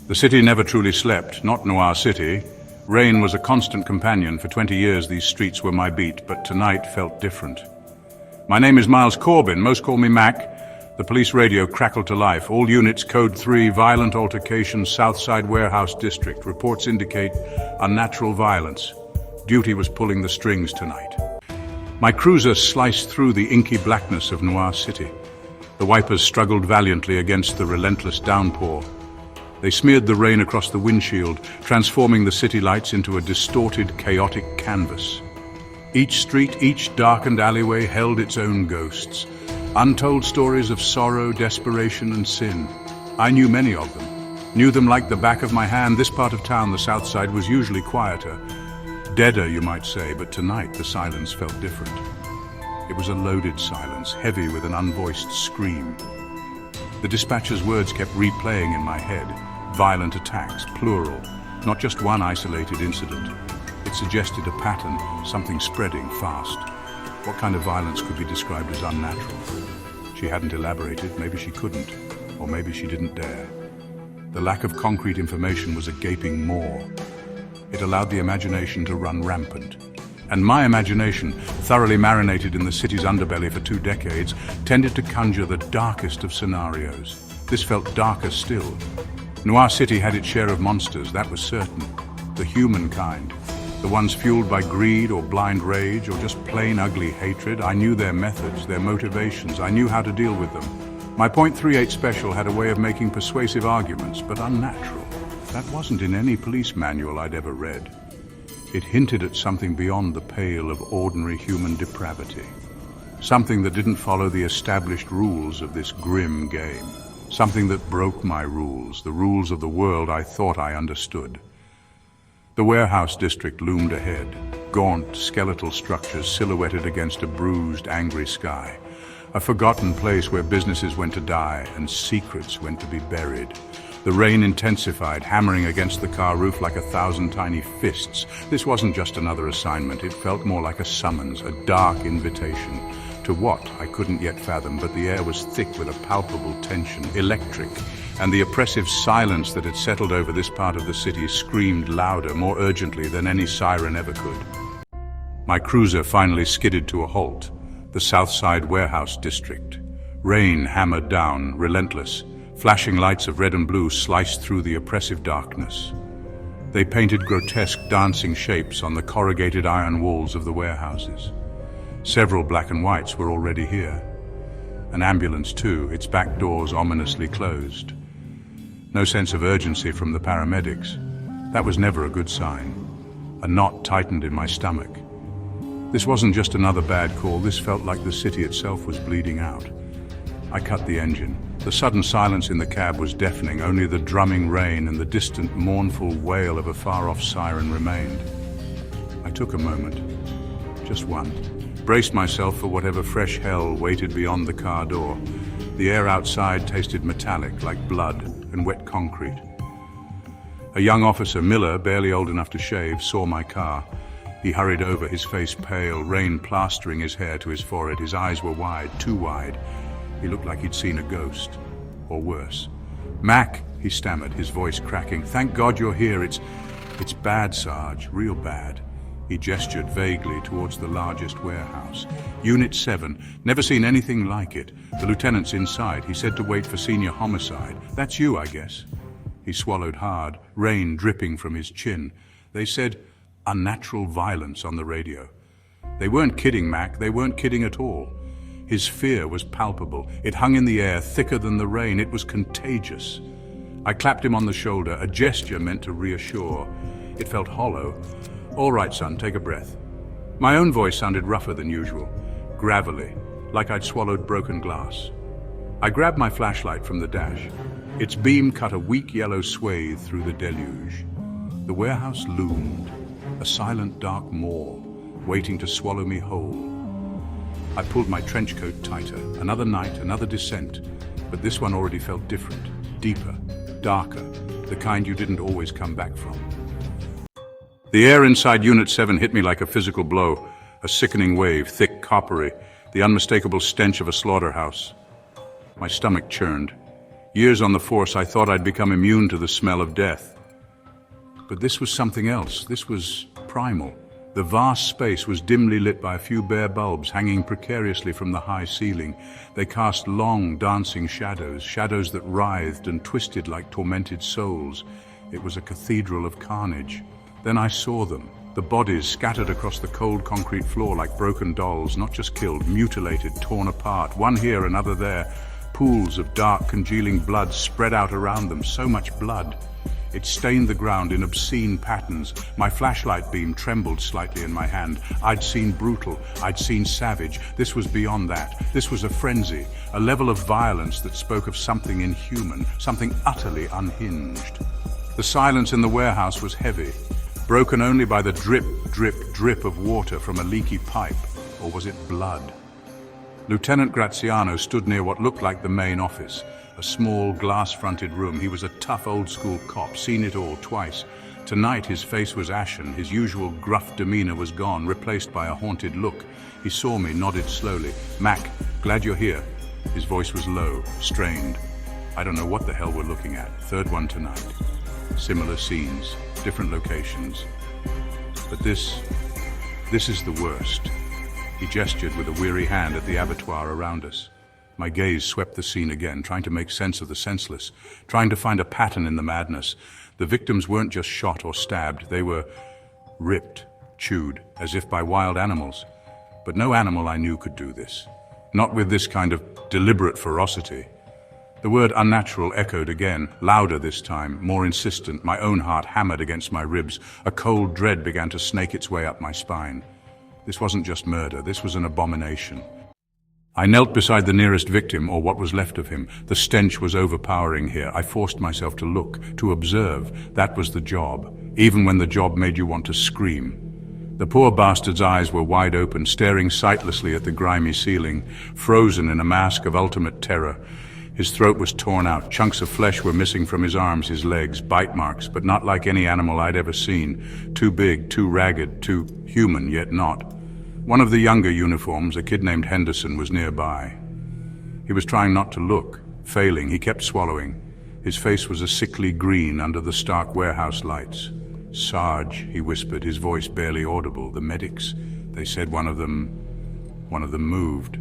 The city never truly slept, not Noir City. Rain was a constant companion. For 20 years these streets were my beat, but tonight felt different. My name is Miles Corbin, most call me Mac. The police radio crackled to life. All units, code 3, violent altercation, Southside Warehouse District. Reports indicate unnatural violence. Duty was pulling the strings tonight. My cruiser sliced through the inky blackness of Noir City. The wipers struggled valiantly against the relentless downpour. They smeared the rain across the windshield, transforming the city lights into a distorted, chaotic canvas. Each street, each darkened alleyway held its own ghosts. Untold stories of sorrow, desperation, and sin. I knew many of them. Knew them like the back of my hand. This part of town, the South Side, was usually quieter. Deader, you might say, but tonight the silence felt different. It was a loaded silence, heavy with an unvoiced scream. The dispatcher's words kept replaying in my head. Violent attacks, plural, not just one isolated incident. It suggested a pattern, something spreading fast. What kind of violence could be described as unnatural? She hadn't elaborated, maybe she couldn't, or maybe she didn't dare. The lack of concrete information was a gaping maw. It allowed the imagination to run rampant. And my imagination, thoroughly marinated in the city's underbelly for 2 decades, tended to conjure the darkest of scenarios. This felt darker still. Noir City had its share of monsters, that was certain. The human kind. The ones fueled by greed or blind rage or just plain ugly hatred. I knew their methods, their motivations. I knew how to deal with them. My .38 special had a way of making persuasive arguments, but unnatural. That wasn't in any police manual I'd ever read. It hinted at something beyond the pale of ordinary human depravity. Something that didn't follow the established rules of this grim game. Something that broke my rules, the rules of the world I thought I understood. The warehouse district loomed ahead, gaunt, skeletal structures silhouetted against a bruised, angry sky. A forgotten place where businesses went to die and secrets went to be buried. The rain intensified, hammering against the car roof like 1,000 tiny fists. This wasn't just another assignment. It felt more like a summons, a dark invitation. To what, I couldn't yet fathom, but the air was thick with a palpable tension, electric, and the oppressive silence that had settled over this part of the city screamed louder, more urgently than any siren ever could. My cruiser finally skidded to a halt, the Southside Warehouse District. Rain hammered down, relentless. Flashing lights of red and blue sliced through the oppressive darkness. They painted grotesque dancing shapes on the corrugated iron walls of the warehouses. Several black and whites were already here. An ambulance too, its back doors ominously closed. No sense of urgency from the paramedics. That was never a good sign. A knot tightened in my stomach. This wasn't just another bad call, this felt like the city itself was bleeding out. I cut the engine. The sudden silence in the cab was deafening. Only the drumming rain and the distant, mournful wail of a far-off siren remained. I took a moment, just one, braced myself for whatever fresh hell waited beyond the car door. The air outside tasted metallic, like blood and wet concrete. A young officer, Miller, barely old enough to shave, saw my car. He hurried over, his face pale, rain plastering his hair to his forehead. His eyes were wide, too wide. He looked like he'd seen a ghost, or worse. "Mac," he stammered, his voice cracking. "Thank God you're here. It's bad, Sarge, real bad." He gestured vaguely towards the largest warehouse. "Unit 7. Never seen anything like it. The lieutenant's inside. He said to wait for senior homicide. That's you, I guess." He swallowed hard, rain dripping from his chin. They said unnatural violence on the radio. They weren't kidding, Mac. They weren't kidding at all. His fear was palpable. It hung in the air, thicker than the rain. It was contagious. I clapped him on the shoulder, a gesture meant to reassure. It felt hollow. "All right, son, take a breath." My own voice sounded rougher than usual, gravelly, like I'd swallowed broken glass. I grabbed my flashlight from the dash. Its beam cut a weak yellow swathe through the deluge. The warehouse loomed, a silent dark maw, waiting to swallow me whole. I pulled my trench coat tighter. Another night, another descent, but this one already felt different, deeper, darker, the kind you didn't always come back from. The air inside Unit 7 hit me like a physical blow, a sickening wave, thick, coppery, the unmistakable stench of a slaughterhouse. My stomach churned. Years on the force, I thought I'd become immune to the smell of death. But this was something else. This was primal. The vast space was dimly lit by a few bare bulbs hanging precariously from the high ceiling. They cast long, dancing shadows, shadows that writhed and twisted like tormented souls. It was a cathedral of carnage. Then I saw them, the bodies scattered across the cold concrete floor like broken dolls, not just killed, mutilated, torn apart, one here, another there. Pools of dark, congealing blood spread out around them, so much blood. It stained the ground in obscene patterns. My flashlight beam trembled slightly in my hand. I'd seen brutal, I'd seen savage. This was beyond that. This was a frenzy, a level of violence that spoke of something inhuman, something utterly unhinged. The silence in the warehouse was heavy, broken only by the drip, drip, drip of water from a leaky pipe. Or was it blood? Lieutenant Graziano stood near what looked like the main office. A small, glass-fronted room. He was a tough, old-school cop, seen it all twice. Tonight his face was ashen, his usual gruff demeanor was gone, replaced by a haunted look. He saw me, nodded slowly. "Mac, glad you're here." His voice was low, strained. "I don't know what the hell we're looking at. Third one tonight. Similar scenes, different locations. But this is the worst." He gestured with a weary hand at the abattoir around us. My gaze swept the scene again, trying to make sense of the senseless, trying to find a pattern in the madness. The victims weren't just shot or stabbed, they were ripped, chewed, as if by wild animals. But no animal I knew could do this. Not with this kind of deliberate ferocity. The word unnatural echoed again, louder this time, more insistent. My own heart hammered against my ribs. A cold dread began to snake its way up my spine. This wasn't just murder, this was an abomination. I knelt beside the nearest victim, or what was left of him. The stench was overpowering here. I forced myself to look, to observe. That was the job, even when the job made you want to scream. The poor bastard's eyes were wide open, staring sightlessly at the grimy ceiling, frozen in a mask of ultimate terror. His throat was torn out. Chunks of flesh were missing from his arms, his legs, bite marks, but not like any animal I'd ever seen. Too big, too ragged, too human, yet not. One of the younger uniforms, a kid named Henderson, was nearby. He was trying not to look, failing. He kept swallowing. His face was a sickly green under the stark warehouse lights. "Sarge," he whispered, his voice barely audible. "The medics, they said one of them moved."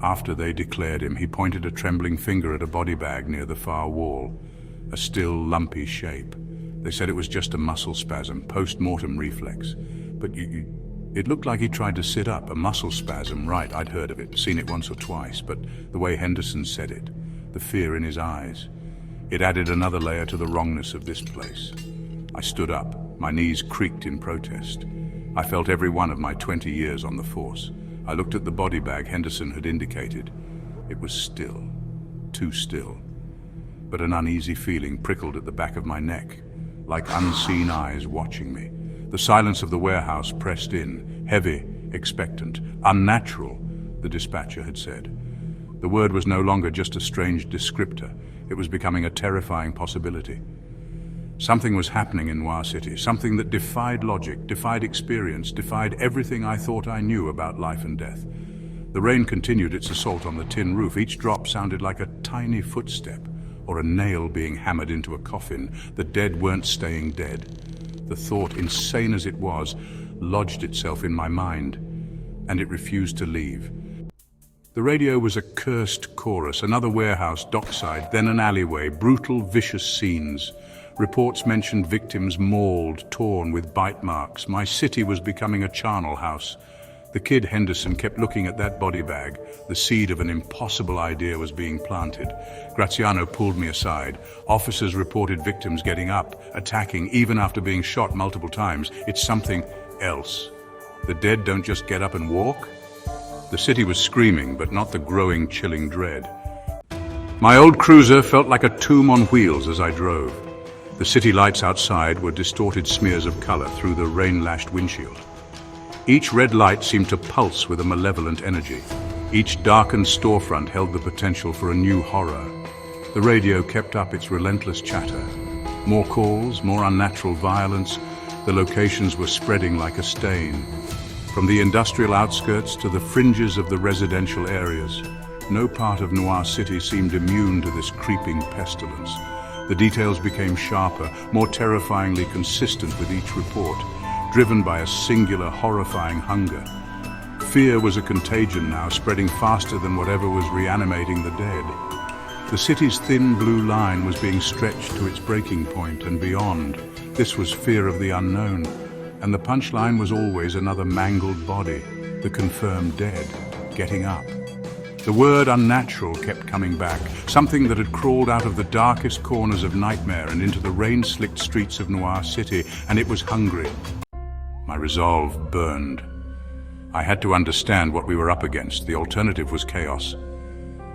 After they declared him, he pointed a trembling finger at a body bag near the far wall, a still, lumpy shape. They said it was just a muscle spasm, post-mortem reflex. But it looked like he tried to sit up. A muscle spasm, right, I'd heard of it, seen it once or twice, but the way Henderson said it, the fear in his eyes, it added another layer to the wrongness of this place. I stood up, my knees creaked in protest. I felt every one of my 20 years on the force. I looked at the body bag Henderson had indicated. It was still, too still. But an uneasy feeling prickled at the back of my neck, like unseen eyes watching me. The silence of the warehouse pressed in, heavy, expectant, unnatural, the dispatcher had said. The word was no longer just a strange descriptor. It was becoming a terrifying possibility. Something was happening in Noir City, something that defied logic, defied experience, defied everything I thought I knew about life and death. The rain continued its assault on the tin roof. Each drop sounded like a tiny footstep, or a nail being hammered into a coffin. The dead weren't staying dead. The thought, insane as it was, lodged itself in my mind, and it refused to leave. The radio was a cursed chorus, another warehouse, dockside, then an alleyway, brutal, vicious scenes. Reports mentioned victims mauled, torn with bite marks. My city was becoming a charnel house. The kid Henderson kept looking at that body bag. The seed of an impossible idea was being planted. Graziano pulled me aside. Officers reported victims getting up, attacking, even after being shot multiple times. It's something else. The dead don't just get up and walk? The city was screaming, but not the growing, chilling dread. My old cruiser felt like a tomb on wheels as I drove. The city lights outside were distorted smears of color through the rain-lashed windshield. Each red light seemed to pulse with a malevolent energy. Each darkened storefront held the potential for a new horror. The radio kept up its relentless chatter. More calls, more unnatural violence. The locations were spreading like a stain. From the industrial outskirts to the fringes of the residential areas, No part of Noir City seemed immune to this creeping pestilence. The details became sharper, more terrifyingly consistent with each report, driven by a singular, horrifying hunger. Fear was a contagion now, spreading faster than whatever was reanimating the dead. The city's thin blue line was being stretched to its breaking point and beyond. This was fear of the unknown, and the punchline was always another mangled body, the confirmed dead, getting up. The word unnatural kept coming back, something that had crawled out of the darkest corners of nightmare and into the rain-slicked streets of Noir City, and it was hungry. My resolve burned. I had to understand what we were up against. The alternative was chaos.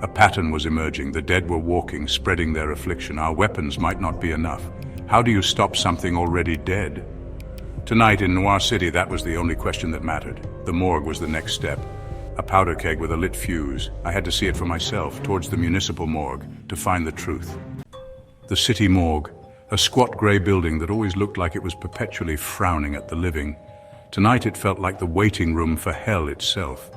A pattern was emerging. The dead were walking, spreading their affliction. Our weapons might not be enough. How do you stop something already dead? Tonight in Noir City, that was the only question that mattered. The morgue was the next step. A powder keg with a lit fuse. I had to see it for myself, towards the municipal morgue, to find the truth. The city morgue, a squat grey building that always looked like it was perpetually frowning at the living. Tonight it felt like the waiting room for hell itself.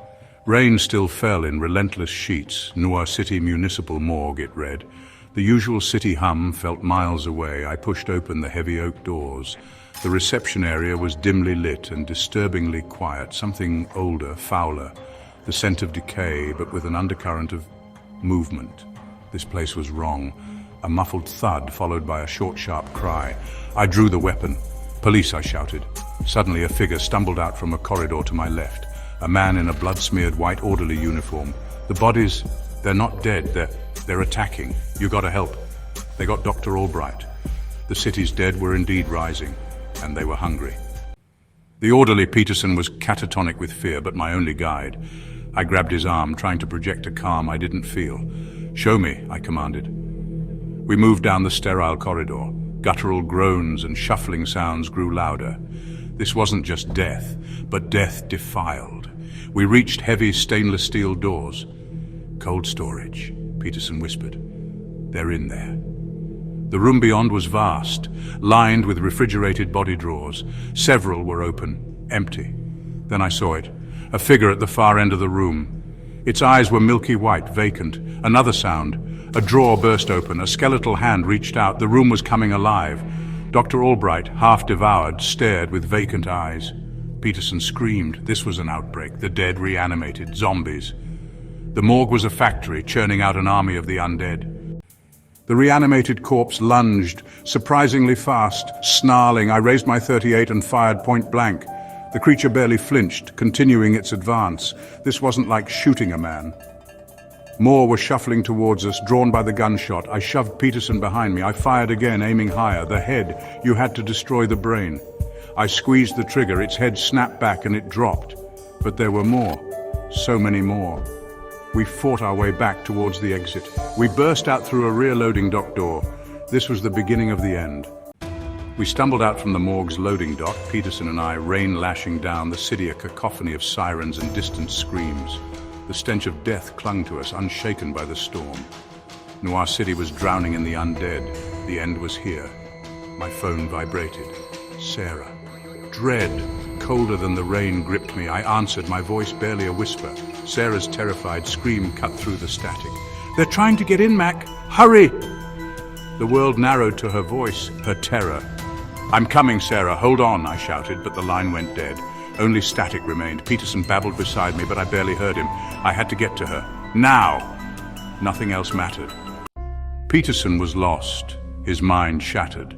Rain still fell in relentless sheets. Noir City Municipal Morgue, it read. The usual city hum felt miles away. I pushed open the heavy oak doors. The reception area was dimly lit and disturbingly quiet, something older, fouler. The scent of decay, but with an undercurrent of movement. This place was wrong. A muffled thud followed by a short, sharp cry. I drew the weapon. "Police," I shouted. Suddenly a figure stumbled out from a corridor to my left. A man in a blood-smeared white orderly uniform. The bodies, they're not dead, they're attacking. You gotta help. They got Dr. Albright. The city's dead were indeed rising, and they were hungry. The orderly Peterson was catatonic with fear, but my only guide. I grabbed his arm, trying to project a calm I didn't feel. "Show me," I commanded. We moved down the sterile corridor. Guttural groans and shuffling sounds grew louder. This wasn't just death, but death defiled. We reached heavy stainless steel doors. "Cold storage," Peterson whispered. "They're in there." The room beyond was vast, lined with refrigerated body drawers. Several were open, empty. Then I saw it, a figure at the far end of the room. Its eyes were milky white, vacant. Another sound. A drawer burst open, a skeletal hand reached out. The room was coming alive. Dr. Albright, half devoured, stared with vacant eyes. Peterson screamed. This was an outbreak. The dead reanimated. Zombies. The morgue was a factory, churning out an army of the undead. The reanimated corpse lunged, surprisingly fast, snarling. I raised my .38 and fired point blank. The creature barely flinched, continuing its advance. This wasn't like shooting a man. More were shuffling towards us, drawn by the gunshot. I shoved Peterson behind me. I fired again, aiming higher. The head. You had to destroy the brain. I squeezed the trigger. Its head snapped back and it dropped. But there were more. So many more. We fought our way back towards the exit. We burst out through a rear-loading dock door. This was the beginning of the end. We stumbled out from the morgue's loading dock, Peterson and I, rain lashing down, the city a cacophony of sirens and distant screams. The stench of death clung to us, unshaken by the storm. Noir City was drowning in the undead. The end was here. My phone vibrated. Sarah. Dread, colder than the rain, gripped me. I answered, my voice barely a whisper. Sarah's terrified scream cut through the static. "They're trying to get in, Mac! Hurry!" The world narrowed to her voice, her terror. "I'm coming, Sarah. Hold on," I shouted, but the line went dead. Only static remained. Peterson babbled beside me, but I barely heard him. I had to get to her. Now! Nothing else mattered. Peterson was lost, his mind shattered.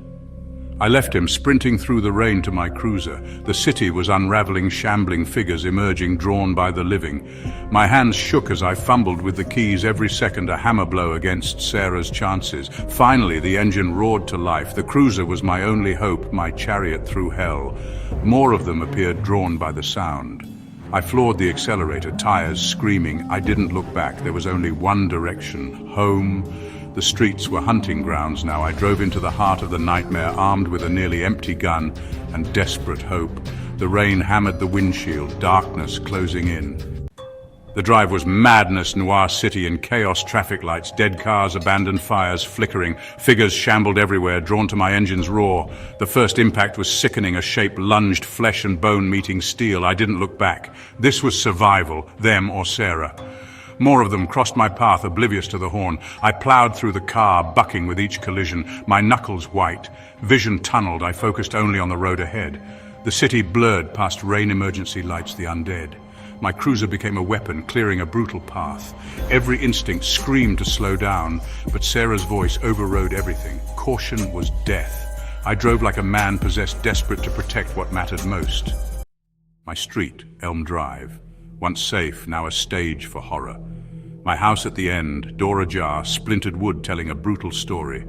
I left him, sprinting through the rain to my cruiser. The city was unraveling, shambling figures emerging, drawn by the living. My hands shook as I fumbled with the keys, every second a hammer blow against Sarah's chances. Finally, the engine roared to life. The cruiser was my only hope, my chariot through hell. More of them appeared, drawn by the sound. I floored the accelerator, tires screaming. I didn't look back. There was only one direction, home. The streets were hunting grounds now. I drove into the heart of the nightmare, armed with a nearly empty gun and desperate hope. The rain hammered the windshield, darkness closing in. The drive was madness, Noir City in chaos, traffic lights, dead cars, abandoned fires, flickering. Figures shambled everywhere, drawn to my engine's roar. The first impact was sickening, a shape lunged, flesh and bone meeting steel. I didn't look back. This was survival, them or Sarah. More of them crossed my path, oblivious to the horn. I plowed through the car, bucking with each collision, my knuckles white. Vision tunneled, I focused only on the road ahead. The city blurred past rain emergency lights, the undead. My cruiser became a weapon, clearing a brutal path. Every instinct screamed to slow down, but Sarah's voice overrode everything. Caution was death. I drove like a man possessed, desperate to protect what mattered most. My street, Elm Drive. Once safe, now a stage for horror. My house at the end, door ajar, splintered wood telling a brutal story.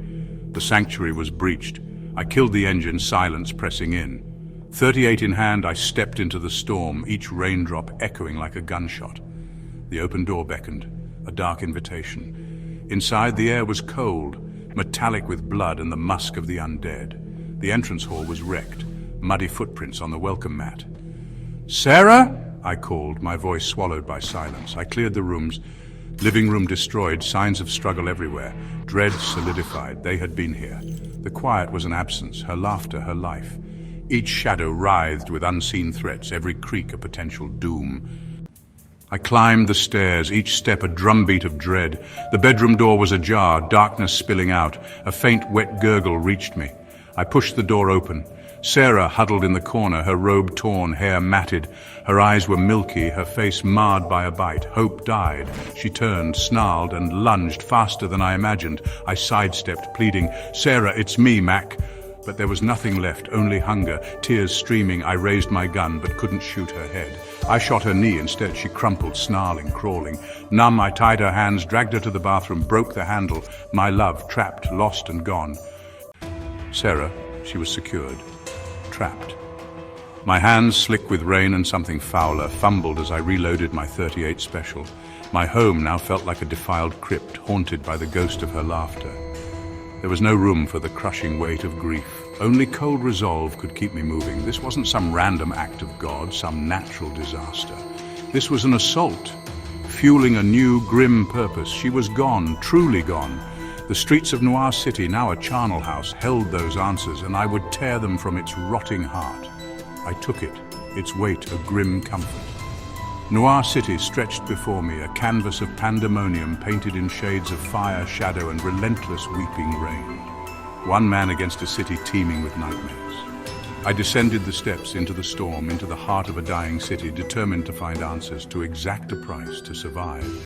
The sanctuary was breached. I killed the engine, silence pressing in. 38 in hand, I stepped into the storm, each raindrop echoing like a gunshot. The open door beckoned, a dark invitation. Inside, the air was cold, metallic with blood and the musk of the undead. The entrance hall was wrecked, muddy footprints on the welcome mat. "Sarah?" I called, my voice swallowed by silence. I cleared the rooms. Living room destroyed, signs of struggle everywhere. Dread solidified, they had been here. The quiet was an absence, her laughter, her life. Each shadow writhed with unseen threats, every creak a potential doom. I climbed the stairs, each step a drumbeat of dread. The bedroom door was ajar, darkness spilling out. A faint, wet gurgle reached me. I pushed the door open. Sarah huddled in the corner, her robe torn, hair matted. Her eyes were milky, her face marred by a bite. Hope died. She turned, snarled, and lunged faster than I imagined. I sidestepped, pleading, "Sarah, it's me, Mac." But there was nothing left, only hunger. Tears streaming, I raised my gun, but couldn't shoot her head. I shot her knee instead. She crumpled, snarling, crawling. Numb, I tied her hands, dragged her to the bathroom, broke the handle. My love, trapped, lost and gone. Sarah, she was secured. Trapped. My hands, slick with rain and something fouler, fumbled as I reloaded my .38 special. My home now felt like a defiled crypt, haunted by the ghost of her laughter. There was no room for the crushing weight of grief. Only cold resolve could keep me moving. This wasn't some random act of God, some natural disaster. This was an assault, fueling a new, grim purpose. She was gone, truly gone. The streets of Noir City, now a charnel house, held those answers, and I would tear them from its rotting heart. I took it, its weight a grim comfort. Noir City stretched before me, a canvas of pandemonium painted in shades of fire, shadow, and relentless weeping rain. One man against a city teeming with nightmares. I descended the steps into the storm, into the heart of a dying city, determined to find answers, to exact a price, to survive.